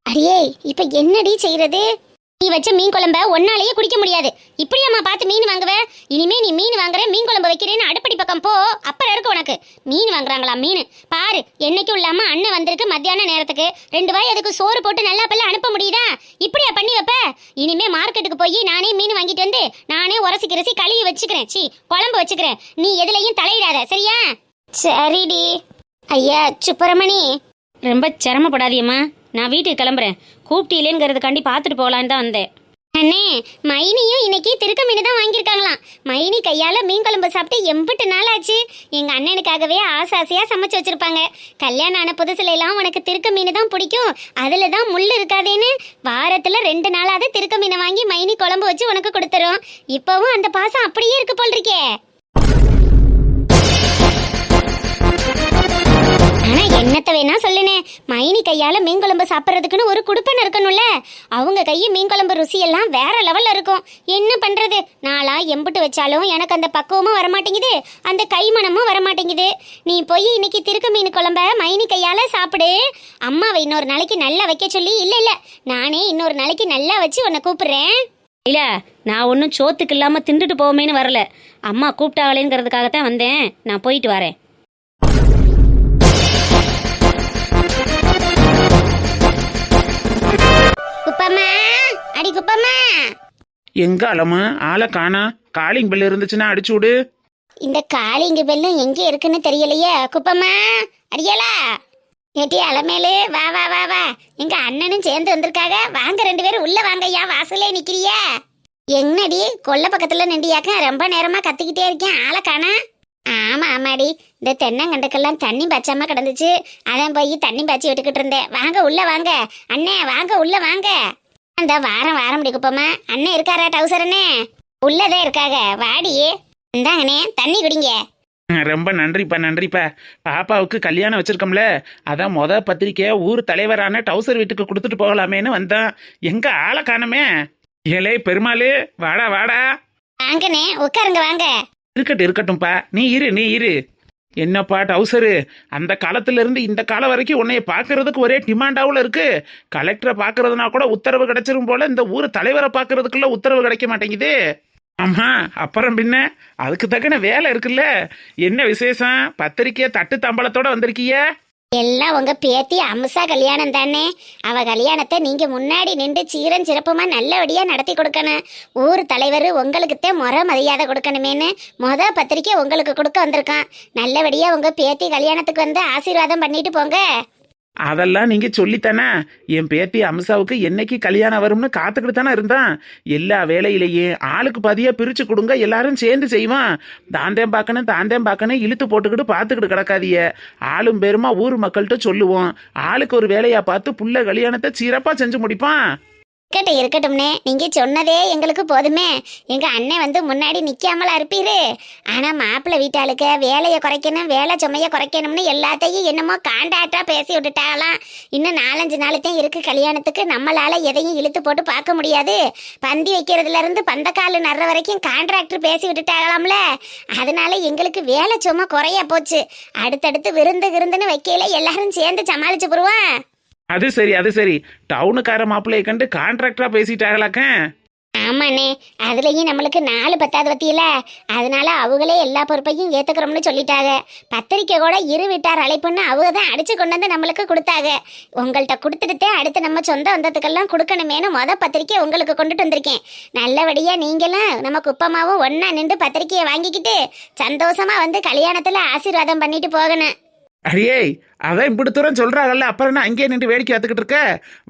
அடியே இப்ப என்னடி செய்யறது? நீ வச்ச மீன் குழம்ப ஒன்னாலேயே குடிக்க முடியாது. இப்படியாம்மா பார்த்து மீன் வாங்குவ? இனிமே நீ மீன் வாங்குற, மீன் குழம்பு வைக்கிறேன்னு அடுப்படி பக்கம் போ. அப்புறம் இருக்கு உனக்கு. மீன் வாங்குறாங்களா? மீன் பாரு, என்னைக்கும் இல்லாம அண்ணன் வந்திருக்கு மத்தியான நேரத்துக்கு. 2 வாய் அதுக்கு சோறு போட்டு நல்லா பல்ல அனுப்ப முடியுதா? இப்படியா பண்ணி வைப்ப? இனிமே மார்க்கெட்டுக்கு போய் நானே மீன் வாங்கிட்டு வந்து நானே உரசி கிரசி கழுவி வச்சுக்கிறேன். குழம்பு வச்சுக்கிறேன். நீ எதுலையும் தலையிடாத, சரியா? சரிடி. ஐயா சுப்பிரமணி, ரொம்ப சிரமப்படாதியம்மா. நான் வீட்டுக்கு கிளம்புறேன். கூப்பிட்டீலேங்கிறதுக்காண்டி பார்த்துட்டு போகலான்னு தான் வந்தேன். அண்ணே, மைனியும் இன்னைக்கு திருக்க மீன் தான் வாங்கியிருக்காங்களாம். மைனி கையால் மீன் குழம்பு சாப்பிட்டு எம்பிட்டு நாள் ஆச்சு. எங்கள் அண்ணனுக்காகவே ஆசையாக சமைச்சு வச்சுருப்பாங்க. கல்யாணம் ஆன புதுசுல எல்லாம் உனக்கு திருக்க மீன் தான் பிடிக்கும், அதில் தான் முள் இருக்காதேன்னு வாரத்தில் 2 நாளாவது திருக்க மீனை வாங்கி மைனி குழம்பு வச்சு உனக்கு கொடுத்துரும். இப்போவும் அந்த பாசம் அப்படியே இருக்கு போல் இருக்கே. ஆனா என்னத்த வேணா சொல்லுனே, மைனி கையால மீன் குழம்பு சாப்பிட்றதுக்குன்னு ஒரு குடுப்பன் இருக்கணும்ல. அவங்க கையை மீன் குழம்பு ருசியெல்லாம் வேற லெவல்ல இருக்கும். என்ன பண்றது, நாளா எம்பிட்டு வச்சாலும் எனக்கு அந்த பக்குவமும் வரமாட்டேங்குது, அந்த கைமணமும் வரமாட்டேங்குது. நீ போய் இன்னைக்கு திருக்க மீன் குழம்ப மைனி கையால சாப்பிடு. அம்மாவை இன்னொரு நாளைக்கு நல்லா வைக்க சொல்லி. இல்ல நானே இன்னொரு நாளைக்கு நல்லா வச்சு உன்னை கூப்பிடுறேன். இல்ல, நான் ஒன்றும் சோத்துக்கு இல்லாம திண்டுட்டு போவோமேன்னு வரல. அம்மா கூப்பிட்டாங்களேங்கிறதுக்காகத்தான் வந்தேன். நான் போயிட்டு வரேன். குப்பம்மா, அடி குப்பம்மா. எங்க அலமா ஆளை காணா? காலிங் பெல் இருந்துச்சுன்னா அடிச்சு விடு. இந்த காலிங்க பெல்லும் எங்க இருக்குன்னு தெரியலையே. குப்பம்மா, அடியாளா? ஏட்டி அலமேலு, வா வா வா வா. எங்க அண்ணனும் சேர்ந்து வந்திருக்காங்க. வாங்க 2 பேரும் உள்ள வாங்க. ஐயா வாசலே நிக்கிறிய? என்னடி கொல்ல பக்கத்துல நின்றியாக்க? ரொம்ப நேரமா கத்திக்கிட்டே இருக்கேன், ஆளை காணா. ஆமா ஆமாடி, இந்த தென்னங்கண்டுக்கெல்லாம் தண்ணி பாய்ச்சாம கிடந்துச்சு, அதான் போய் தண்ணி பாய்ச்சி விட்டுக்கிட்டு இருந்தேன். வாங்க உள்ள வாங்க அண்ணே, வாங்க உள்ள வாங்க. அந்த வாரம் முடிக்குப்போமா. அண்ணன் இருக்காரா? டவுசர் அண்ணே உள்ளதே இருக்காக. வாடியே, இந்தாங்கண்ணே தண்ணி குடிங்க. ரொம்ப நன்றிப்பா. பாப்பாவுக்கு கல்யாணம் வச்சிருக்கோம்ல, அதான் பத்திரிக்கை ஊர் தலைவரான டவுசர் வீட்டுக்கு கொடுத்துட்டு போகலாமேன்னு வந்தான். எங்க ஆளை காணமே? ஏலே பெருமாளு, வாடா வாடா. வாங்கண்ணே உட்காருங்க, வாங்க. இருக்கட்டும்ப்பா, நீ இரு. என்னப்பா டவுசரு, அந்த காலத்துல இருந்து இந்த காலம் வரைக்கும் உன்னைய பாக்குறதுக்கு ஒரே டிமாண்டாவில் இருக்கு. கலெக்டரை பாக்குறதுனா கூட உத்தரவு கிடைச்சிரும் போல, இந்த ஊர் தலைவரை பாக்குறதுக்குள்ள உத்தரவு கிடைக்க மாட்டேங்குது. ஆமா, அப்புறம் பின்ன அதுக்கு தக்கன வேலை இருக்குல்ல. என்ன விசேஷம்? பத்திரிக்கைய தட்டு தம்பளத்தோட வந்திருக்கிய? எல்லாம் உங்க பேத்தி அம்சா கல்யாணம் தானே. அவ கல்யாணத்தை நீங்க முன்னாடி நின்று சீரன் சிறப்புமா நல்லபடியா நடத்தி கொடுக்கணும். ஊர் தலைவர் உங்களுக்குத்தான் முறை மரியாதை கொடுக்கணுமேனு பத்திரிக்கை உங்களுக்கு கொடுக்க வந்திருக்கான். நல்லபடியா உங்க பேத்தி கல்யாணத்துக்கு வந்து ஆசீர்வாதம் பண்ணிட்டு போங்க. அதெல்லாம் நீங்க சொல்லித்தானே. என் பேத்தி அம்சாவுக்கு என்னைக்கு கல்யாணம் வரும்னு காத்துக்கிட்டு தானே இருந்தான். எல்லா வேலையிலேயே ஆளுக்கு பாதியா பிரிச்சு கொடுங்க, எல்லாரும் சேர்ந்து செய்வான். தாந்தேம் பார்க்கணும் இழுத்து போட்டுக்கிட்டு பார்த்துக்கிட்டு கிடக்காதிய. ஆளும் பேருமா ஊர் மக்கள்கிட்ட சொல்லுவோம். ஆளுக்கு ஒரு வேலையா பார்த்து புள்ள கல்யாணத்தை சிறப்பா செஞ்சு முடிப்பான். இருக்கட்டும்னே, நீங்க சொன்னதே எங்களுக்கு போதுமே. எங்க அண்ணன் வந்து முன்னாடி நிக்காமலா இருப்பீரு. ஆனா மாப்பிள்ளை வீட்டாளுக்கு வேலையை குறைக்கணும், வேலை சுமைய குறைக்கணும்னு எல்லாத்தையும் என்னமோ காண்டாக்டா பேசி விட்டுட்டாங்களாம். இன்னும் 4-5 நாளைத்தான் இருக்கு கல்யாணத்துக்கு. நம்மளால எதையும் இழுத்து போட்டு பார்க்க முடியாது. பந்தி வைக்கிறதுல இருந்து பந்தக்கால் நடுற வரைக்கும் கான்ட்ராக்டர் பேசி விட்டுட்டாங்களாம்ல. அதனால எங்களுக்கு வேலை சுமை குறைய போச்சு. அடுத்தடுத்து விருந்துன்னு வைக்கல, எல்லாரும் சேர்ந்து சமாளிச்சு போடுவான். அது சரி. டவுனுக்கார மாப்பிள்ளையை கண்டு கான்ட்ராக்டரா பேசிட்டாங்களாக்க? ஆமாண்ணே, அதுலயும் நம்மளுக்கு 4 பத்தாவது பத்தியில. அதனால அவங்களே எல்லா பொறுப்பையும் ஏத்துக்கிறோம்னு சொல்லிட்டாங்க. பத்திரிக்கை கூட 2 வீட்டார் அழைப்புன்னு அவங்க தான் அடிச்சு கொண்டு வந்து நம்மளுக்கு கொடுத்தாங்க. உங்கள்கிட்ட கொடுத்துட்டு அடுத்து நம்ம சொந்த வந்ததுக்கெல்லாம் கொடுக்கணுமேனு பத்திரிக்கை உங்களுக்கு கொண்டுட்டு வந்திருக்கேன். நல்லபடியா நீங்களும் நம்ம குப்பமாவும் ஒன்னா நின்று பத்திரிக்கையை வாங்கிக்கிட்டு சந்தோஷமா வந்து கல்யாணத்துல ஆசீர்வாதம் பண்ணிட்டு போகணும். அடியே, அதான் இப்படி தூரம் சொல்றாங்கல்ல, அப்புறம் அங்கேயே நின்று வேடிக்கை பார்த்துக்கிட்டு இருக்க.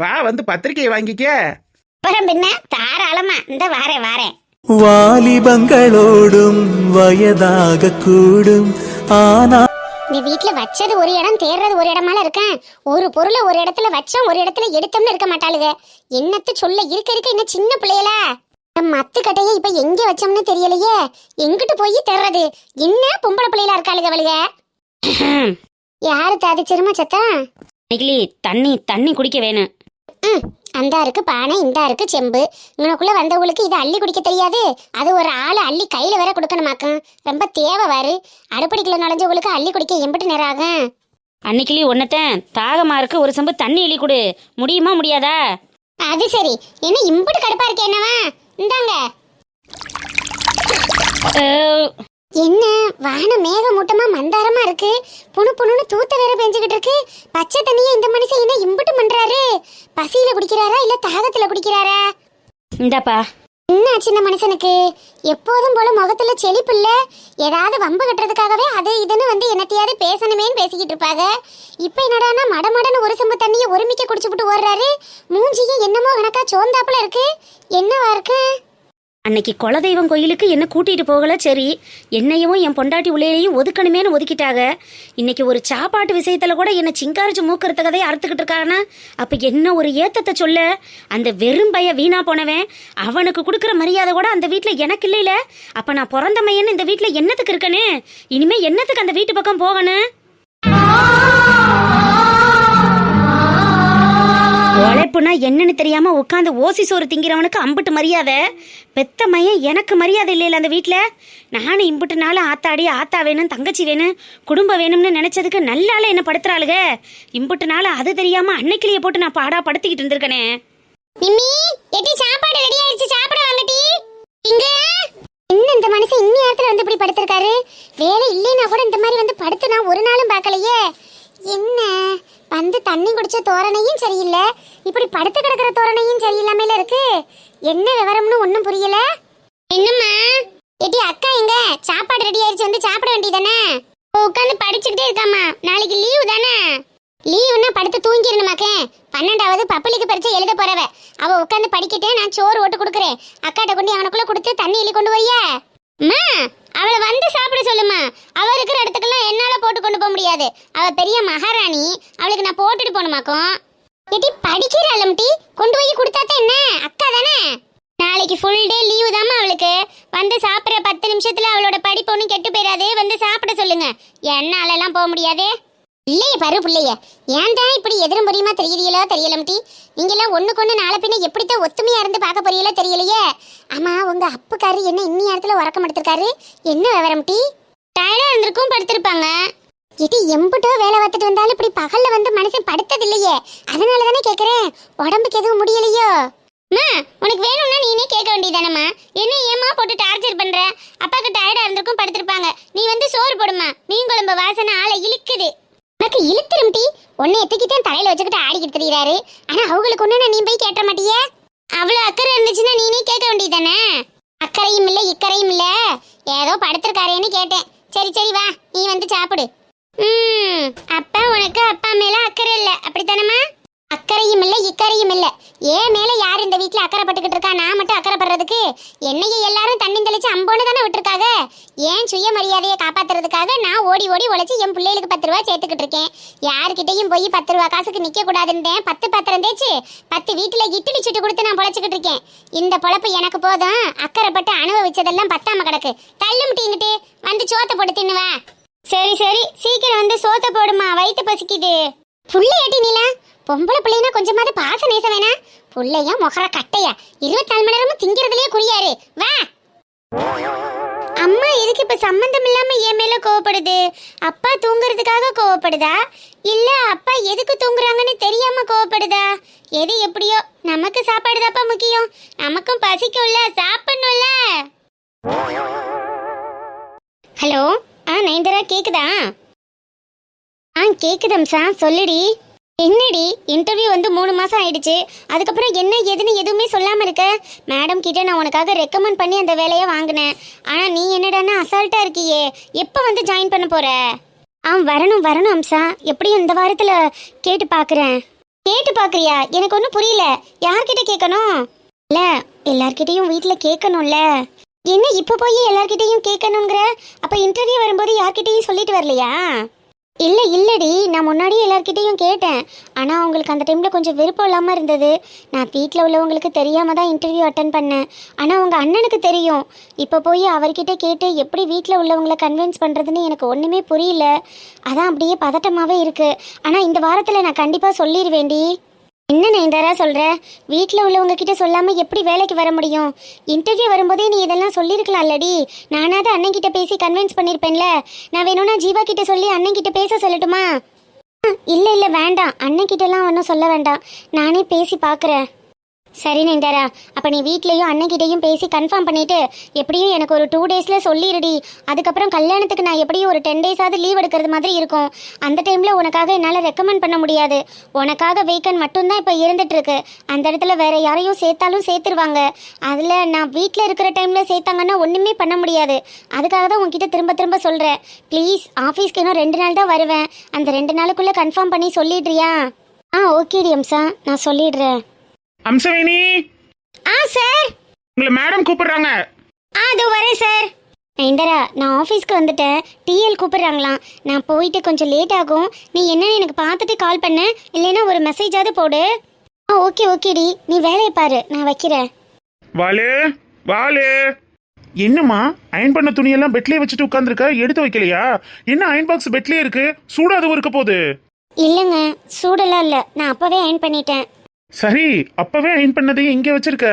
வா வந்து பத்திரிக்கையை வாங்கிக்க. அப்புறம் பின்ன தாராளமா இந்த வாரேன். வாலிபங்களோடும் வயதாக கூடும். ஆனா நீ வீட்டுல வச்சது ஒரு இடம், தேர்றது ஒரு இடமால இருக்கேன். ஒரு பொருளை ஒரு இடத்துல வச்சோம், ஒரு இடத்துல எடுத்தோம்னு இருக்க மாட்டாளுங்க. என்னத்த சொல்ல, இருக்க இன்னும் சின்ன பிள்ளைகளா. மத்து கட்டையை இப்ப எங்க வச்சோம்னு தெரியலையே. எங்கிட்டு போய் தேர்றது? என்ன பொம்பளை பிள்ளைகளா இருக்காளுங்க அவளுக. யாரு தாதி சிறும சத்தம்? அன்னைக்கிளி தண்ணி தண்ணி குடிக்க வேணும். அந்தா இருக்கு பானை, இந்தா இருக்கு செம்பு. இங்கனக்குள்ள வந்தவங்களுக்கு இதை அள்ளி குடிக்க தெரியாது. அது ஒரு ஆளை அள்ளி கையில வேற கொடுக்கணுமாக்கும். ரொம்ப தேவை வாரு. அடுப்படிக்குள்ள நுழைஞ்சவங்களுக்கு அள்ளி குடிக்க எம்பிட்டு நேரம் ஆகும்? அன்னைக்கிளி ஒன்னத்தன் தாகமா இருக்கு, ஒரு செம்பு தண்ணி எலி கொடு. முடியுமா முடியாதா? அது சரி, என்ன இம்புட்டு கடுப்பா இருக்கு என்னவா? இந்தாங்க. என்ன வானம் மேகமூட்டமா மந்தாரமா இருக்கு. புணு புணுன்னு தூத்த வேற பெஞ்சுக்கிட்டு இருக்கு. பச்சை தண்ணியை இந்த மனுஷன் என்ன இம்புட்டு பண்றாரு? பசியில குடிக்கிறாரா இல்ல தாகத்துல குடிக்கிறாரா? இந்தாப்பா. என்ன சின்ன மனுஷனுக்கு எப்போதும் போல முகத்துல செழிப்பு இல்ல. ஏதாவது வம்பு கட்டுறதுக்காகவே அது இதுன்னு வந்து என்னத்தையாவது பேசணுமேன்னு பேசிக்கிட்டு இருப்பாங்க. இப்ப என்னடானா மடமடன்னு ஒரு செம்பு தண்ணியை ஒருமிக்க குடிச்சுப்புட்டு ஓடுறாரு. மூஞ்சியும் என்னமோ கணக்கா சோந்தாப்புல இருக்கு. என்னவா இருக்கு? அன்னைக்கு குலதெய்வம் கோயிலுக்கு என்ன கூட்டிட்டு போகல, சரி. என்னையும் என் பொண்டாட்டி உள்ளேயும் ஒதுக்கணுமேனு ஒதுக்கிட்டாங்க. இன்னைக்கு ஒரு சாப்பாட்டு விஷயத்துல கூட என்ன சிங்காரிச்சு மூக்கறுத்த கதையை அறுத்துக்கிட்டு இருக்காங்கன்னா அப்ப என்ன ஒரு ஏத்தத்தை சொல்ல. அந்த வெறும் பைய வீணா போனவன், அவனுக்கு கொடுக்குற மரியாதை கூட அந்த வீட்டுல எனக்கு இல்லைல. அப்ப நான் பிறந்த மையன்னு இந்த வீட்டுல என்னத்துக்கு இருக்கனே? இனிமே என்னத்துக்கு அந்த வீட்டு பக்கம் போகணும்? உழைப்புனா என்னன்னு தெரியாம உட்காந்து ஓசி சோறு திங்கிறவனுக்கு அம்பிட்டு மரியாதை. பெத்த மையன் எனக்கு மரியாதை இல்லையில அந்த வீட்டில். நானும் இம்பிட்டு நாள் ஆத்தாடி ஆத்தா வேணும், தங்கச்சி வேணும், குடும்பம் வேணும்னு நினைச்சதுக்கு நல்லால என்ன படுத்துறாளுக. இம்பிட்டு நாள் அது தெரியாம அன்னைக்கிலேயே போட்டு நான் பாடா படுத்திக்கிட்டு இருந்திருக்கனே. மிம்மி, எட்டி சாப்பாடு ரெடி ஆயிடுச்சு, சாப்பிட வாங்கட்டி. இங்க என்ன இந்த மனுஷன் இன்னி நேரத்துல வந்து இப்படி படுத்திருக்காரு? வேலை இல்லைன்னா கூட இந்த மாதிரி வந்து படுத்து நான் ஒரு நாளும் பார்க்கலையே. என்ன வந்து தண்ணி குடிச்ச தோரணையும் சரியில்லை, இப்படி படுத்து கிடக்கிற தோரணையும் சரியில்லாமல இருக்கு. என்ன விவரம்னு ஒன்றும் புரியல. என்னம்மா எட்டி அக்கா எங்க? சாப்பாடு ரெடி ஆயிடுச்சு, வந்து சாப்பிட வேண்டியதானே? உட்காந்து படிச்சுக்கிட்டே இருக்காமா, நாளைக்கு லீவு தானே. லீவுன்னா படுத்து தூங்கிடணுமாக்கே. 12வது பப்ளிக்கு பரிச்சை எழுத போறவ அவ உட்காந்து படிக்கிட்டே, நான் சோறு ஓட்டு கொடுக்குறேன். அக்காட்ட கொண்டு அவனுக்குள்ள கொடுத்து தண்ணி எலி கொண்டு வரியா? அம்மா அவளை வந்து சாப்பிட சொல்லுமா. அவ இருக்கிற இடத்துக்கெல்லாம் என்னால போட்டு கொண்டு போக முடியாது. அவ பெரிய மகாராணி, அவளுக்கு நான் போட்டுட்டு போகணுமாக்கும். எட்டி படிக்கிறாள் டீ, கொண்டு போய் கொடுத்தாத்தான் என்ன? அக்கா தானே. நாளைக்கு ஃபுல் டே லீவு தாம்மா அவளுக்கு. வந்து சாப்பிட்ற 10 நிமிஷத்துல அவளோட படிப்பு ஒன்றும் கெட்டு போயிடாது. வந்து சாப்பிட சொல்லுங்க. என்னாலெல்லாம் போக முடியாதே. இல்லையே பரு பிள்ளைய, ஏன் தான் இப்படி எதிரும் புரியுமா தெரியலையோ தெரியலம் டீ. நீங்கெல்லாம் ஒண்ணுக்கு ஒண்ணு நாளை பின்ன எப்படித்தான் ஒத்துமையா இருந்து பார்க்க போறீங்களோ தெரியலையே. ஆமா, உங்க அப்புக்காரு என்ன இன்னி நேரத்துல உறக்கம் எடுத்திருக்காரு? என்ன விவரம் டீ? டயர்டா இருந்திருக்கும், படுத்திருப்பாங்க. இது எம்பிட்டோ வேலை பார்த்துட்டு வந்தாலும் இப்படி பகல்ல வந்து மனுஷன் படுத்தது இல்லையே. அதனால தானே கேட்கறேன், உடம்புக்கு எதுவும் முடியலையோ? அம்மா உனக்கு வேணும்னா நீனே கேட்க வேண்டியதானம்மா. என்ன ஏமா போட்டு டார்ச்சர் பண்ற? அப்பாக்கு டயர்டா இருந்திருக்கும், படுத்திருப்பாங்க. நீ வந்து சோறு போடுமா. மீன் குழம்பு வாசனை ஆளை இழுக்குது. உனக்கு இழுத்துரும் டீ. உன்னை எத்தக்கித்தான் தலையில வச்சுக்கிட்டு ஆடிக்கிட்டு தெரியுறாரு. ஆனா அவங்களுக்கு ஒண்ணு நீ போய் கேட்ட மாட்டியே. அவ்வளவு அக்கறை இருந்துச்சுன்னா நீனே கேட்க வேண்டியதானே. அக்கறையும் இல்ல இக்கறையும் இல்ல, ஏதோ படுத்திருக்காரேன்னு கேட்டேன். சரி சரி வா, நீ வந்து சாப்பிடு. அப்பா உனக்கு அப்பா மேல அக்கறை இல்ல அப்படித்தானம்மா? அக்கறையும் இல்ல இக்கறையும் இல்ல. ஏன் மேல யார் இந்த வீட்டுல அக்கறை பட்டுக்கிட்டு இருக்கா? நான் மட்டும் அக்கறை படுறதுக்கு? என்னைய எல்லாரும் தண்ணி தெளிச்சு அம்போன்னு தானே விட்டுருக்காங்க. ஏன் சுயமரியாதையை காப்பாத்துறதுக்காக நான் ஓடி ஓடி உழைச்சி என் பிள்ளைகளுக்கு 10 ரூபா சேர்த்துக்கிட்டு இருக்கேன். யாருக்கிட்டையும் போய் 10 ரூபா காசுக்கு நிக்க கூடாதுன்னு 10 பாத்திரம் தேய்ச்சி 10 வீட்டுல இட்லி சுட்டு கொடுத்து நான் பொழைச்சிக்கிட்டு இருக்கேன். இந்த பொழப்பு எனக்கு போதும். அக்கறைப்பட்டு அனுபவிச்சதெல்லாம் பத்தாம கிடக்கு. தள்ளுமுட்டிங்கிட்டு வந்து சோத்த போட்டு தின்னுவா. சரி சரி, சீக்கிரம் வந்து சோத்த போடுமா, வயிற்று பசிக்குது. புள்ள ஏட்டி நீலா, பொம்பளை பிள்ளைனா கொஞ்சமாவது பாச நேச வேணா? புள்ளையா முகர கட்டையா 24 மணி நேரமும் திங்கிறதுலயே குறியாரு. வா. அம்மா எதுக்கு இப்ப சம்பந்தம் இல்லாம என் மேல கோவப்படுது? அப்பா தூங்குறதுக்காக கோவப்படுதா இல்ல அப்பா எதுக்கு தூங்குறாங்கன்னு தெரியாம கோவப்படுதா? எது எப்படியோ நமக்கு சாப்பாடு தாப்பா முக்கியம். நமக்கும் பசிக்கும்ல, சாப்பிடணும்ல. ஹலோ, நயன்தாரா கேக்குதா? கேக்குதம்சா, சொல்லுடி. என்னடி இன்டர்வியூ வந்து 3 மாசம் ஆயிடுச்சு, அதுக்கப்புறம் என்ன ஏதுன்னு எதுவுமே சொல்லாம இருக்க? மேடம் கிட்ட நான் உனக்காக ரெக்கமெண்ட் பண்ணி அந்த வேலையை வாங்கினேன். ஆனா நீ என்னடான்னா அசால்ட்டா இருக்கியே. எப்போ வந்து ஜாயின் பண்ண போற? வரணும் வரணும் அம்சா, எப்படியும் இந்த வாரத்துல கேட்டு பாக்குறேன். கேட்டு பாக்குறியா? எனக்கு ஒன்றும் புரியல. யார்கிட்ட கேட்கணும்? இல்ல எல்லார்கிட்டையும் வீட்டுல கேட்கணும்ல. என்ன இப்ப போய் எல்லார்கிட்டையும் கேட்கணுங்கிற? அப்ப இன்டர்வியூ வரும்போது யார்கிட்டையும் சொல்லிட்டு வரலையா? இல்லடி, நான் முன்னாடியே எல்லார்கிட்டையும் கேட்டேன். ஆனால் அவங்களுக்கு அந்த டைமில் கொஞ்சம் விருப்பம் இல்லாமல் இருந்தது. நான் வீட்டில் உள்ளவங்களுக்கு தெரியாமல் தான் இன்டர்வியூ அட்டன் பண்ணேன். ஆனால் உங்கள் அண்ணனுக்கு தெரியும். இப்போ போய் அவர்கிட்ட கேட்டு எப்படி வீட்டில் உள்ளவங்களை கன்வின்ஸ் பண்ணுறதுன்னு எனக்கு ஒன்றுமே புரியல. அதான் அப்படியே பதட்டமாகவே இருக்குது. ஆனால் இந்த வாரத்தில் நான் கண்டிப்பாக சொல்லிடுவேண்டி. என்ன நயன்தாரா சொல்கிற? வீட்டில் உள்ளவங்க கிட்ட சொல்லாமல் எப்படி வேலைக்கு வர முடியும்? இன்டர்வியூ வரும்போதே நீ இதெல்லாம் சொல்லியிருக்கலாம்லடி. நானாவது அண்ணன்கிட்ட பேசி கன்வின்ஸ் பண்ணியிருப்பேன்ல. நான் வேணும்னா ஜீவா கிட்ட சொல்லி அண்ணன்கிட்ட பேச சொல்லட்டுமா? இல்லை வேண்டாம், அண்ணன்கிட்டலாம் ஒன்றும் சொல்ல வேண்டாம். நானே பேசி பார்க்குறேன். சரி நயன்தாரா, அப்போ நீ வீட்லேயும் அண்ணன்கிட்டையும் பேசி கன்ஃபார்ம் பண்ணிவிட்டு எப்படியும் எனக்கு ஒரு 2 டேஸில் சொல்லிடுடி. அதுக்கப்புறம் கல்யாணத்துக்கு நான் எப்படியும் ஒரு 10 டேஸாவது லீவ் எடுக்கிறது மாதிரி இருக்கும். அந்த டைமில் உனக்காக என்னால் ரெக்கமெண்ட் பண்ண முடியாது. உனக்காக வேக்கன் மட்டும்தான் இப்போ இருந்துகிட்ருக்கு. அந்த இடத்துல வேறு யாரையும் சேர்த்தாலும் சேர்த்துருவாங்க. அதில் நான் வீட்டில் இருக்கிற டைமில் சேர்த்தாங்கன்னா ஒன்றுமே பண்ண முடியாது. அதுக்காக தான் உன்கிட்ட திரும்ப திரும்ப சொல்கிறேன். ப்ளீஸ், ஆஃபீஸ்க்கு இன்னும் 2 நாள் தான் வருவேன். அந்த 2 நாளுக்குள்ளே கன்ஃபார்ம் பண்ணி சொல்லிடுறியா? ஓகேடி அம்சா, நான் சொல்லிடுறேன். அம்சவேணி, சார். உங்களை மேடம் கூப்பிடுறாங்க. அதோ வரேன் சார். இந்தரா, நான் ஆஃபீஸ்க்கு வந்துட்டேன். டிஎல் கூப்பிடுறாங்களாம். நான் போயிட்டு கொஞ்சம் லேட் ஆகும். நீ என்னன்னு எனக்கு பார்த்துட்டு கால் பண்ண, இல்லைன்னா ஒரு மெசேஜாவது போடு. ஓகேடி, நீ வேலையை பாரு, நான் வைக்கிறேன். வாலு வாலு, என்னம்மா அயன் பண்ண துணியெல்லாம் பெட்லயே வச்சுட்டு உட்காந்துருக்க? எடுத்து வைக்கலையா? என்ன அயன் பாக்ஸ் பெட்லயே இருக்கு? சூடாது இருக்க போகுது. இல்லைங்க, சூடெல்லாம் இல்லை, நான் அப்போவே அயன் பண்ணிட்டேன். சரி, அப்பவே அயன் பண்ணதையும் இங்கே வச்சிருக்க.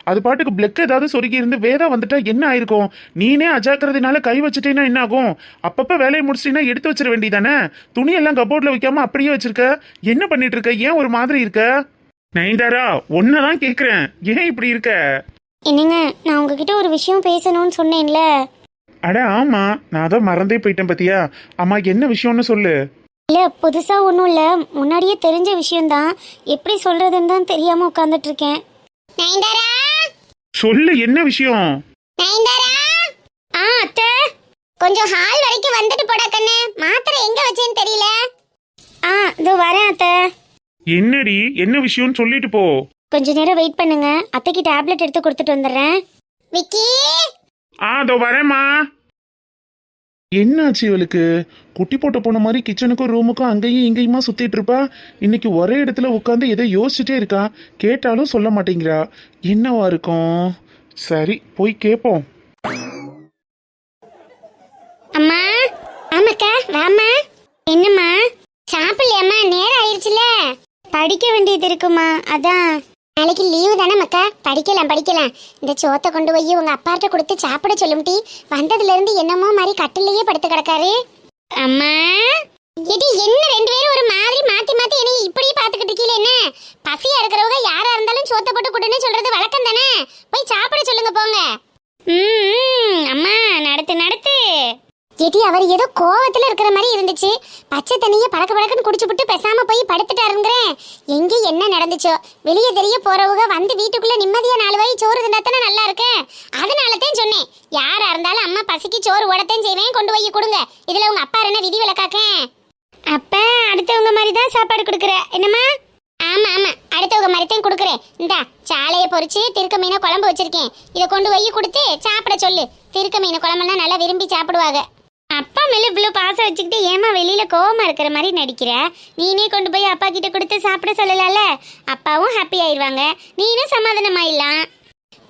அது பாட்டுக்கு பிளக் ஏதாவது சொருகி இருந்து வேதா வந்துட்டா என்ன ஆயிருக்கும்? நீனே அஜாக்கிரதைனால கை வச்சுட்டேன்னா என்ன ஆகும்? அப்பப்ப வேலையை முடிச்சிட்டீங்கன்னா எடுத்து வச்சிட வேண்டியதானே? துணியெல்லாம் கபோர்ட்ல வைக்காம அப்படியே வச்சிருக்க. என்ன பண்ணிட்டு இருக்க? ஏன் ஒரு மாதிரி இருக்க? நயன்தாரா, ஒன்னதான் கேக்குறேன், ஏன் இப்படி இருக்க? என்னங்க, நான் உங்ககிட்ட ஒரு விஷயம் பேசணும்னு சொன்னேன்ல. அட ஆமா, நான் தான் மறந்தே போயிட்டேன் பத்தியா. அம்மா, என்ன விஷயம்னு சொல்லு. இல்லை, புதுசாக ஒன்றும் இல்லை, முன்னாடியே தெரிஞ்ச விஷயம்தான். எப்படி சொல்கிறதுன்னு தான் தெரியாமல் உட்காந்துட்டு இருக்கேன். நயன்தாரா, சொல்லு, என்ன விஷயம்? நயன்தாரா. அத்தை, கொஞ்சம் ஹால் வரைக்கும் வந்துட்டு போடா கண்ணு. மாத்திரை எங்கே வச்சேன்னு தெரியல. இதோ வரேன் அத்தை. என்னடி, என்ன விஷயம்னு சொல்லிட்டு போ. கொஞ்ச நேரம் வெயிட் பண்ணுங்க, அத்தைக்கு டேப்லெட் எடுத்து கொடுத்துட்டு வந்துடுறேன். விக்கி. அதோ வரேம்மா. என்னாச்சு இவளுக்கு? குட்டி போட்ட போன மாதிரி கிச்சனுக்கும் ரூமுக்கும் அங்கேயும் இங்கேயுமா சுத்திட்டு இருப்பா. இன்னைக்கு ஒரே இடத்துல உட்காந்து எதை யோசிச்சுட்டே இருக்கா. கேட்டாலும் சொல்ல மாட்டேங்கிறா. என்னவா இருக்கும்? சரி, போய் கேட்போம். அம்மா. ஆமாக்கா, வாம்மா. என்னம்மா, சாப்பிடலையம்மா? நேரம் ஆயிடுச்சுல. படிக்க வேண்டியது இருக்குமா, அதான். நாளைக்கு லீவு தானே மக்கா, படிக்கலாம். இந்த சோத்தை கொண்டு போய் உங்க அப்பாட்ட கொடுத்து சாப்பிட சொல்லும்டி. வந்ததுல இருந்து என்னமோ மாதிரி கட்டிலேயே படுத்து கிடக்காரு. அம்மா. இது என்ன 2 பேரும் ஒரு மாதிரி மாத்தி மாத்தி என்னை இப்படியே பாத்துக்கிட்டு இருக்கீல? என்ன பசியா இருக்கிறவங்க யாரா இருந்தாலும் சோத்தை போட்டு கொடுன்னு சொல்றது வழக்கம் தானே. போய் சாப்பிட சொல்லுங்க, போங்க. அம்மா, நடத்து. ஏடி, அவர் ஏதோ கோவத்துல இருக்கிற மாதிரி இருந்துச்சு. பச்சை தண்ணியை பழக்கன்னு குடிச்சுப்புட்டு பேசாம போய் படுத்துட்டாருங்கிறேன். எங்க என்ன நடந்துச்சோ? வெளியே தெரிய போறவங்க வந்து வீட்டுக்குள்ள நிம்மதியா 4 வாய் சோறு திண்டாத்தானே நல்லா இருக்கு. அதனாலதான் சொன்னேன், யாரா இருந்தாலும் அம்மா பசிக்கு சோறு ஓடத்தான் செய்வேன், கொண்டு போய் கொடுங்க. இதுல உங்க அப்பா என்ன விதி விலக்காக்க? அப்ப அடுத்தவங்க மாதிரி தான் சாப்பாடு கொடுக்குற என்னம்மா? ஆமா, அடுத்தவங்க மாதிரி தான் கொடுக்குறேன். இந்தா சாலையை பொரிச்சு திருக்க மீனை குழம்பு வச்சிருக்கேன். இதை கொண்டு போய் கொடுத்து சாப்பிட சொல்லு. திருக்க மீன் குழம்புலாம் நல்லா விரும்பி சாப்பிடுவாங்க. அப்பா மேல இவ்வளோ பாசம் வச்சுக்கிட்டு ஏமா வெளியில கோவமா இருக்கிற மாதிரி நடிக்கிற? நீனே கொண்டு போய் அப்பா கிட்ட கொடுத்து சாப்பிட சொல்லலாம்ல. அப்பாவும் ஹாப்பி ஆயிடுவாங்க, நீனும் சமாதானம் ஆயிடலாம்.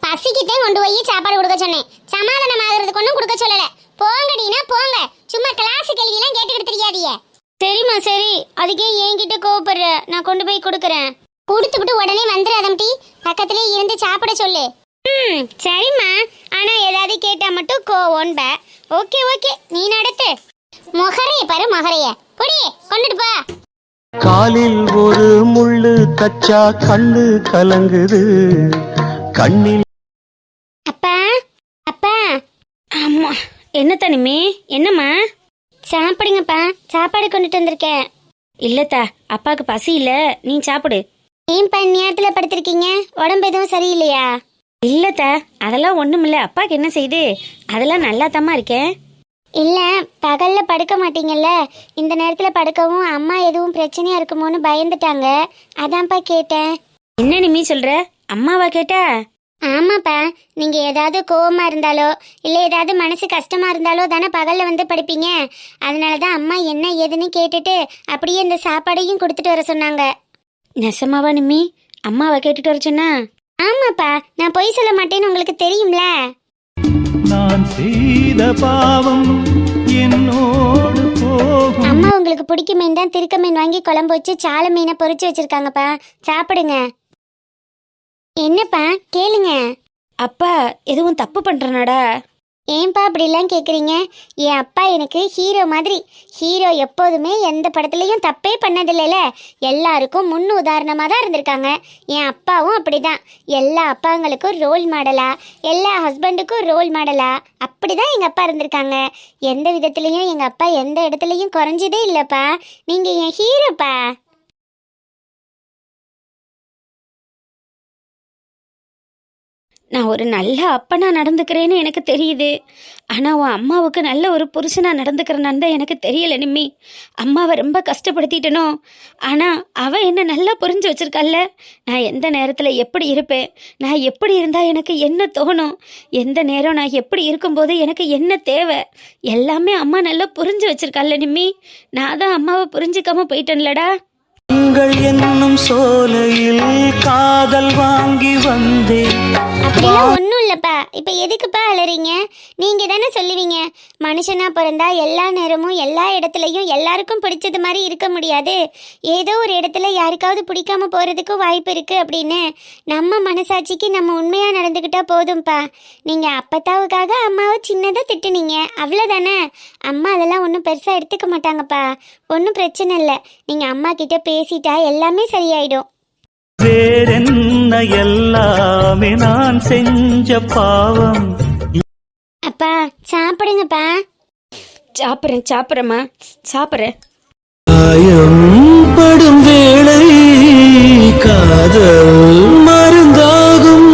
பசிக்கிட்டே கொண்டு போய் சாப்பாடு கொடுக்க சொன்னேன், சமாதானம் ஆகுறதுக்கு ஒன்றும் கொடுக்க சொல்லல. போங்கடினா போங்க, சும்மா கிளாஸ் கேள்வியெல்லாம் கேட்டுக்கிட்டு தெரியாதியே. சரிம்மா சரி, அதுக்கே என்கிட்ட கோவப்படுற, நான் கொண்டு போய் கொடுக்குறேன். கொடுத்துக்கிட்டு உடனே வந்துடாதம் டி, பக்கத்திலே இருந்து சாப்பிட சொல்லு. சரிம்மா, ஆனா ஏதாவது கேட்டா மட்டும் கோவன்ப. ஓகே, நீ நடத்து. மொகரைய பாரு, மொகரைய பொடி கொண்டுட்டு போ. காலில் ஒரு முள்ளு தச்சா கண்ணு கலங்குது கண்ணில். அப்பா. அம்மா, என்ன தனிமே? என்னம்மா? சாப்பிடுங்கப்பா, சாப்பாடு கொண்டுட்டு வந்திருக்கேன். இல்லத்தா, அப்பாவுக்கு பசி இல்ல, நீ சாப்பிடு. ஏன்பா நேரத்துல படுத்திருக்கீங்க? உடம்பு எதுவும் சரியில்லையா? இல்லத்தா, அதெல்லாம் ஒண்ணுமில்ல. அப்பாவுக்கு என்ன செய்யுது? அதெல்லாம் நல்லா தாம்மா இருக்கேன். இல்ல, பகல்ல படுக்க மாட்டீங்கல்ல, இந்த நேரத்துல படுக்கவும் அம்மா எதுவும் பிரச்சனையா இருக்குமோன்னு பயந்துட்டாங்க, அதான்ப்பா கேட்டேன். என்ன நிமி சொல்ற? அம்மாவா கேட்டா? ஆமாப்பா, நீங்க ஏதாவது கோவமா இருந்தாலோ இல்ல ஏதாவது மனசு கஷ்டமா இருந்தாலோ தானே பகல்ல வந்து படிப்பீங்க. அதனாலதான் அம்மா என்ன ஏதுன்னு கேட்டுட்டு அப்படியே இந்த சாப்பாடையும் கொடுத்துட்டு வர சொன்னாங்க. நெசமாவா நிம்மி? அம்மாவை கேட்டுட்டு வர சொன்னா? ஆமாப்பா, நான் பொய் சொல்ல மாட்டேன்னு உங்களுக்கு தெரியும்ல. நான் செய்த பாவம் என்னோடு போகும். அம்மா உங்களுக்கு பிடிக்க மீன் தான் திருக்க மீன் வாங்கி குழம்பு வச்சு சால மீனை பொரிச்சு வச்சிருக்காங்கப்பா, சாப்பிடுங்க. என்னப்பா கேளுங்க. அப்பா எதுவும் தப்பு பண்றனாடா? ஏன்பா அப்படிலாம் கேட்குறீங்க? என் அப்பா எனக்கு ஹீரோ மாதிரி. ஹீரோ எப்போதுமே எந்த படத்துலையும் தப்பே பண்ணதில்லைல, எல்லாருக்கும் முன் உதாரணமாக தான் இருந்திருக்காங்க. என் அப்பாவும் அப்படிதான், எல்லா அப்பாங்களுக்கும் ரோல் மாடலா, எல்லா ஹஸ்பண்டுக்கும் ரோல் மாடலா அப்படி தான் எங்கள் அப்பா இருந்திருக்காங்க. எந்த விதத்துலேயும் எங்கள் அப்பா எந்த இடத்துலையும் குறைஞ்சதே இல்லைப்பா. நீங்கள் என் ஹீரோப்பா. நான் ஒரு நல்ல அப்பனா நடந்துக்கிறேன்னு எனக்கு தெரியுது. ஆனால் உன் அம்மாவுக்கு நல்ல ஒரு புருஷனா நடந்துக்கிறனான்னு தான் எனக்கு தெரியல நிம்மி. அம்மாவை ரொம்ப கஷ்டப்படுத்திட்டனோ. ஆனால் அவள் என்ன நல்லா புரிஞ்சு வச்சிருக்கல்ல. நான் எந்த நேரத்தில் எப்படி இருப்பேன், நான் எப்படி இருந்தால் எனக்கு என்ன தோணும், எந்த நேரம் நான் எப்படி இருக்கும்போது எனக்கு என்ன தேவை, எல்லாமே அம்மா நல்லா புரிஞ்சு வச்சிருக்கல்ல நிம்மி. நான் தான் அம்மாவை புரிஞ்சிக்காம போயிட்டேன்லடா. உங்கள் என்னும் சோலையில் காதல் வாங்கி வந்தேன். அப்படிலாம் ஒன்றும் இல்லைப்பா. இப்போ எதுக்குப்பா அலறீங்க? நீங்கள் தானே சொல்லுவீங்க, மனுஷனாக பிறந்தா எல்லா நேரமும் எல்லா இடத்துலையும் எல்லாருக்கும் பிடிச்சது மாதிரி இருக்க முடியாது, ஏதோ ஒரு இடத்துல யாருக்காவது பிடிக்காம போகிறதுக்கும் வாய்ப்பு இருக்குது அப்படின்னு. நம்ம மனசாட்சிக்கு நம்ம உண்மையாக நடந்துக்கிட்டா போதும்ப்பா. நீங்கள் அப்பத்தாவுக்காக அம்மாவை சின்னதாக திட்டுனீங்க, அவ்வளோதானே. அம்மா அதெல்லாம் ஒன்றும் பெருசாக எடுத்துக்க மாட்டாங்கப்பா. ஒன்றும் பிரச்சனை இல்லை. நீங்கள் அம்மா கிட்ட பேசிட்டா எல்லாமே சரியாயிடும். வேறென்ன எல்லாமே நான் செஞ்ச பாவம். அப்பா சாப்பிடுங்கப்பா. சாப்பிட்றேம்மா சாப்பிட்றேன். காயம் படும் வேளை காதல் மருந்தாகும்.